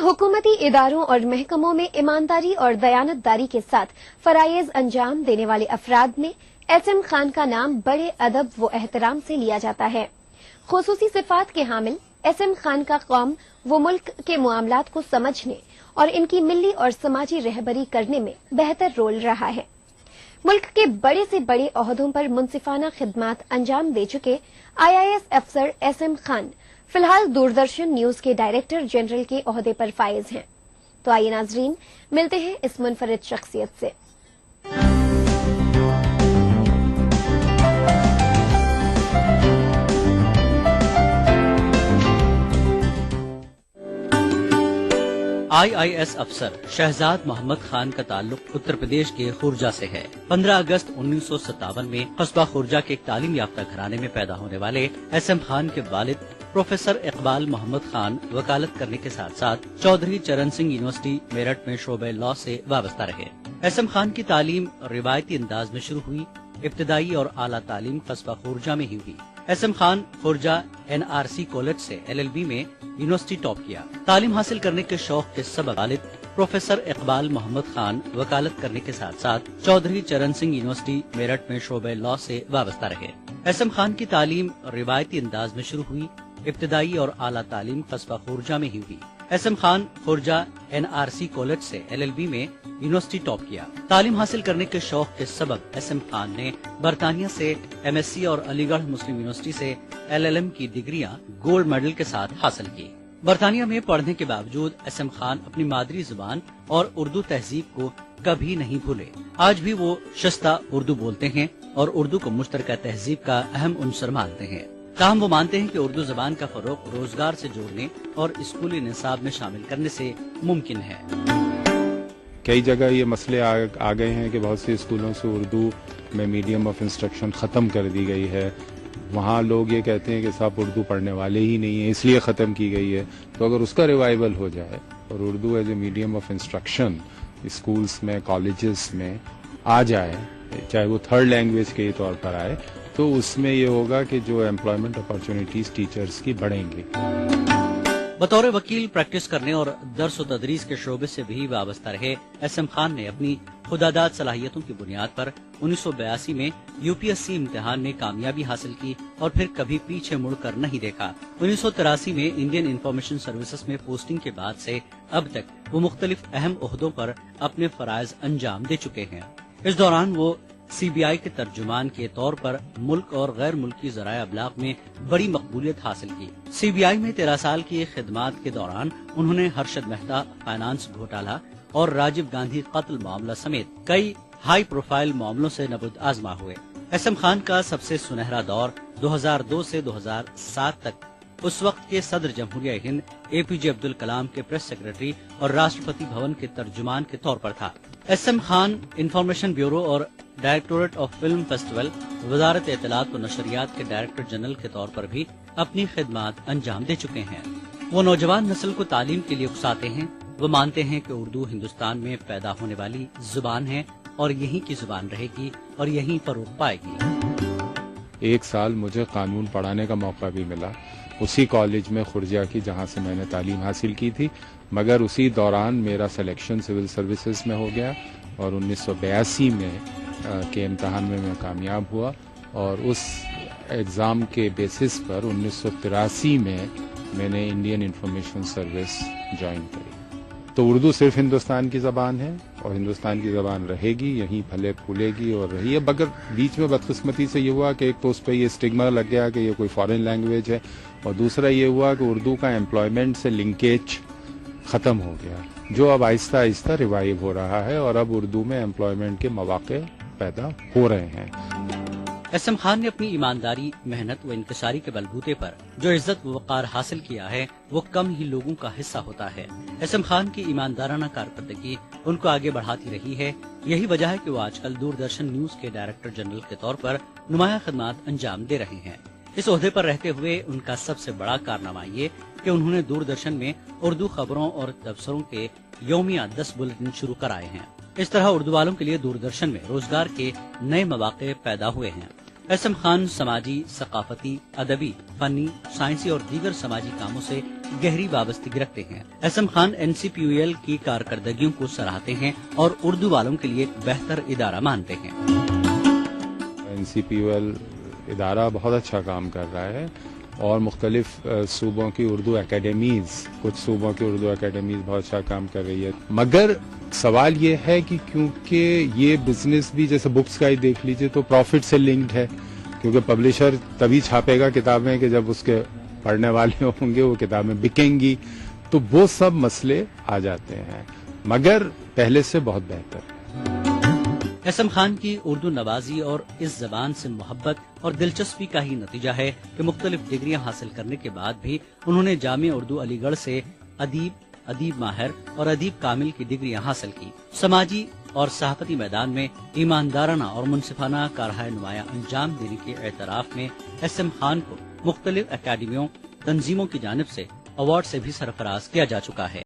हुकूमती इदारों और महकमों में ईमानदारी और दयानतदारी के साथ फराइज अंजाम देने वाले अफराद में एसएम खान का नाम बड़े अदब व एहतराम से लिया जाता है। खुसूसी सिफात के हामिल एसएम खान का कौम व मुल्क के मामलात को समझने और इनकी मिली और समाजी रहबरी करने में बेहतर रोल रहा है। मुल्क के बड़े से बड़े ओहदों पर मुनसिफाना खिदमात अंजाम दे चुके IAS अफसर एसएम खान फिलहाल दूरदर्शन न्यूज के डायरेक्टर जनरल के ओहदे पर फाइज हैं। तो आइए नाजरीन, मिलते हैं इस मुनफरिद शख्सियत से। IAS अफसर शहजाद मोहम्मद खान का ताल्लुक उत्तर प्रदेश के खुर्जा से है। 15 अगस्त 1957 में कस्बा खुर्जा के एक तालीम याफ्ता घराने में पैदा होने वाले एसएम खान के वालिद प्रोफेसर इकबाल मोहम्मद खान वकालत करने के साथ साथ चौधरी चरण सिंह यूनिवर्सिटी मेरठ में शोबे लॉ से वाबस्ता रहे। एसएम खान की तालीम रिवायती अंदाज में शुरू हुई। इब्तदाई और आला तालीम कस्बा खुर्जा में ही हुई। S M Khan Khurja NRC college से LLB में यूनिवर्सिटी टॉप किया। तालीम हासिल करने के शौक के सबब वालिद प्रोफेसर इकबाल मोहम्मद खान वकालत करने के साथ साथ चौधरी चरण सिंह यूनिवर्सिटी मेरठ में शोबे लॉ से वाबस्ता रहे। एसएम खान की तालीम रिवायती अंदाज में शुरू हुई। इब्तदाई और आला तालीम कस्बा खुर्जा में ही हुई। S M Khan Khurja NRC college से LLB में यूनिवर्सिटी टॉप किया। तालीम हासिल करने के शौक के सबब एसएम खान ने बरतानिया से MSc और अलीगढ़ मुस्लिम यूनिवर्सिटी से LLM की डिग्रियां गोल्ड मेडल के साथ हासिल की। बरतानिया में पढ़ने के बावजूद एसएम खान अपनी मादरी जुबान और उर्दू तहजीब को कभी नहीं भूले। आज भी वो शस्ता उर्दू बोलते हैं और उर्दू को मुश्तरका तहजीब का अहम उन्सर मानते हैं। ताहम वो मानते हैं कि उर्दू जबान का फरोग रोजगार से जोड़ने और स्कूली निसाब में शामिल करने से मुमकिन है। कई जगह ये मसले आ गए हैं कि बहुत से स्कूलों से उर्दू में मीडियम ऑफ इंस्ट्रक्शन ख़त्म कर दी गई है। वहाँ लोग ये कहते हैं कि साहब उर्दू पढ़ने वाले ही नहीं है, इसलिए ख़त्म की गई है। तो अगर उसका रिवाइवल हो जाए और Urdu as a medium of instruction schools में कॉलेजेस में आ जाए, चाहे वो थर्ड लैंग्वेज के तौर पर आए, तो उसमें ये होगा कि जो एम्प्लॉयमेंट अपॉर्चुनिटीज टीचर्स की बढ़ेंगी। बतौर वकील प्रैक्टिस करने और दर्स व तदरीस के शोबे से भी वाबस्ता रहे एसएम खान ने अपनी खुदादाद सलाहियतों की बुनियाद पर 1982 में UPSC इम्तिहान में कामयाबी हासिल की और फिर कभी पीछे मुड़कर नहीं देखा। 1983 में इंडियन इंफॉर्मेशन सर्विसेज में पोस्टिंग के बाद से अब तक वो मुख्तलिफ अहम ओहदों पर अपने फराइज अंजाम दे चुके हैं। इस दौरान वो CBI के तर्जुमान के तौर पर मुल्क और गैर मुल्की ज़राए अबलाग में बड़ी मकबूलियत हासिल की। CBI में 13 साल की खिदमात के दौरान उन्होंने हर्षद मेहता फाइनेंस घोटाला और राजीव गांधी कत्ल मामला समेत कई हाई प्रोफाइल मामलों से नबूद आजमा हुए। एसएम खान का सबसे सुनहरा दौर 2002 से 2007 तक उस वक्त के सदर जमहूरिया हिंद APJ अब्दुल कलाम के प्रेस सेक्रेटरी और राष्ट्रपति भवन के तर्जुमान के तौर पर था। एसएम खान इंफॉर्मेशन ब्यूरो और डायरेक्टोरेट ऑफ फिल्म फेस्टिवल वजारत इत्तलात व नशरियात के डायरेक्टर जनरल के तौर पर भी अपनी खिदमात अंजाम दे चुके हैं। वो नौजवान नस्ल को तालीम के लिए उकसाते हैं। वो मानते हैं कि उर्दू हिंदुस्तान में पैदा होने वाली जुबान है और यहीं की जुबान रहेगी और यहीं फरोग पाएगी। एक साल मुझे कानून पढ़ाने का मौका भी मिला उसी कॉलेज में खुर्जा की, जहाँ से मैंने तालीम हासिल की थी, मगर उसी दौरान मेरा सिलेक्शन सिविल सर्विसेज में हो गया और 1982 में के इम्तहान में मैं कामयाब हुआ और उस एग्ज़ाम के बेसिस पर 1983 में मैंने इंडियन इंफॉर्मेशन सर्विस ज्वाइन करी। तो उर्दू सिर्फ हिंदुस्तान की ज़बान है और हिंदुस्तान की ज़बान रहेगी, यहीं फले फूलेगी और रही है। मगर बीच में बदकिस्मती से ये हुआ कि एक तो उस पर ये स्टिग्मा लग गया कि ये कोई फॉरेन लैंग्वेज है और दूसरा ये हुआ कि उर्दू का एम्प्लॉयमेंट से लिंकेज ख़त्म हो गया, जो अब आहिस्ता आहिस्ता रिवाइव हो रहा है और अब उर्दू में एम्प्लॉयमेंट के मौके पैदा हो रहे हैं। एसएम खान ने अपनी ईमानदारी, मेहनत व इंकिसारी के बलबूते पर जो इज्जत व वक़ार हासिल किया है वो कम ही लोगों का हिस्सा होता है। एसएम खान की ईमानदाराना कारकर्दगी उनको आगे बढ़ाती रही है। यही वजह है कि वो आजकल दूरदर्शन न्यूज के डायरेक्टर जनरल के तौर पर नुमाया खिदमात अंजाम दे रहे हैं। इस ओहदे पर रहते हुए उनका सबसे बड़ा कारनामा ये कि उन्होंने दूरदर्शन में उर्दू खबरों और तबसरों के यौमिया 10 बुलेटिन शुरू कराए हैं। इस तरह उर्दू वालों के लिए दूरदर्शन में रोजगार के नए मौके पैदा हुए हैं। एस एम खान समाजी, सकाफती, अदबी, फनी, साइंसी और दीगर समाजी कामों से गहरी वाबस्तगी रखते हैं। एस एम खान NCPUL की कारकर्दगियों को सराहते हैं और उर्दू वालों के लिए एक बेहतर इदारा मानते हैं। NCPUL इदारा बहुत अच्छा काम कर रहा है और मुख्तलिफ सूबों की उर्दू एकेडमीज, कुछ सूबों की उर्दू एकेडमीज बहुत अच्छा काम कर रही है। मगर सवाल ये है कि क्योंकि ये बिजनेस भी, जैसे बुक्स का ही देख लीजिए, तो प्रॉफिट से लिंक्ड है, क्योंकि पब्लिशर तभी छापेगा किताबें कि जब उसके पढ़ने वाले होंगे, वो किताबें बिकेंगी, तो वो सब मसले आ जाते हैं। मगर पहले से बहुत बेहतर है। एस एम खान की उर्दू नवाजी और इस जबान से मोहब्बत और दिलचस्पी का ही नतीजा है कि मुख्तलिफ डिग्रियां हासिल करने के बाद भी उन्होंने जामिया उर्दू अलीगढ़ से अदीब माहिर और अदीब कामिल की डिग्रियां हासिल की। समाजी और सहाफती मैदान में ईमानदाराना और मुनसिफाना कारहाय नुमाया अंजाम देने के एतराफ में एस एम खान को मुख्तलिफ अकादमियों, तंजीमों की जानिब से अवार्ड से भी सरफराज किया जा चुका है।